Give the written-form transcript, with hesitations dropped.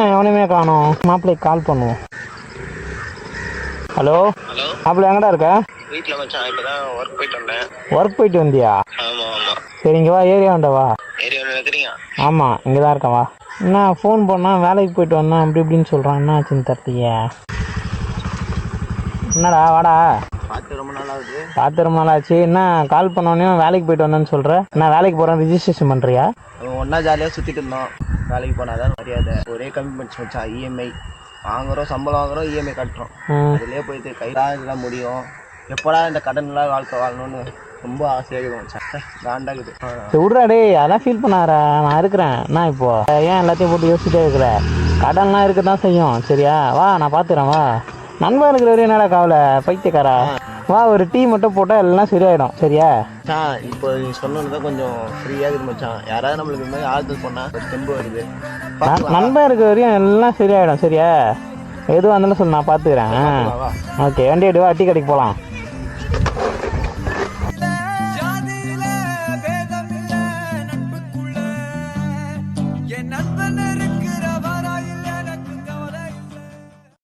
எவனையுமே காணோம். மாப்பிள்ளைக்கு கால் பண்ணுவோம். ஹலோ ஹலோ மாப்பிள்ளை எங்கடா இருக்க? வீட்டில் மச்சான் இப்போதான் ஒர்க் போயிட்டு வந்தேன். ஒர்க் போயிட்டு வந்தியா? ஆமாம் ஆமாம். சரி இங்கே வா, ஏரியா வந்தா வா. ஏரியாவில் இருக்கிறீங்க? ஆமாம் இங்கே தான் இருக்கேன் வா. என்ன ஃபோன் பண்ணால் வேலைக்கு போயிட்டு வந்தேன் அப்படி இப்படின்னு சொல்கிறான். என்ன ஆச்சுன்னு தரலையே. என்னடா வாடா. பார்த்து ரொம்ப நாள் ஆகுது. பார்த்து ரொம்ப நாள் ஆச்சு. என்ன கால் பண்ணோன்னே வேலைக்கு போயிட்டு வந்தேன்னு சொல்கிறேன். நான் வேலைக்கு போகிறேன், ரிஜிஸ்ட்ரேஷன் பண்ணுறியா? ஒன்றா ஜாலியாக சுற்றிட்டு இருந்தோம். வேலைக்கு போனாதான் மரியாதை. ஒரே கமிட்மெண்ட்ஸ் மச்சான். இஎம்ஐ வாங்குறோம், சம்பளம் வாங்குறோம், இஎம்ஐ கட்டுறோம். அதுலேயே போயிட்டு கைதான் இதெல்லாம் முடியும். எப்படா இந்த கடன்லாம் வாழ்க்கை வாழணும்னு ரொம்ப ஆசையாகுது மச்சான். காண்டாகுது. விட்றா டே, அதெல்லாம் ஃபீல் பண்ணாரா, நான் இருக்கிறேன். நான் இப்போ ஏன் எல்லாத்தையும் போட்டு யோசிச்சுட்டே இருக்கிற? கடன்லாம் இருக்க தான் செய்யும். சரியா வா, நான் பார்த்துக்கிறேன் வா. நண்பன் இருக்கிற வரையும் என்னடா கவலை பைத்தியக்காரா. வா, ஒரு டீ மட்டும் போட்டால் எல்லாம் சரியாயிடும். சரியா இப்போ நீ சொன்னது தான் கொஞ்சம் ஃப்ரீயாக இருக்குது மச்சான். யாராவது நம்மளுக்கு இந்த மாதிரி ஆறுதல் பண்ணால் ஒரு தெம்பு வருது. நண்பன் இருக்கிற வரையும் எல்லாம் சரியாயிடும். சரியா எதுவும் வந்தாலும் சொல்லு, நான் பார்த்துக்கிறேன். ஓகே, வண்டி எடுவா, டீ கடைக்கு போகலாம். நண்பன்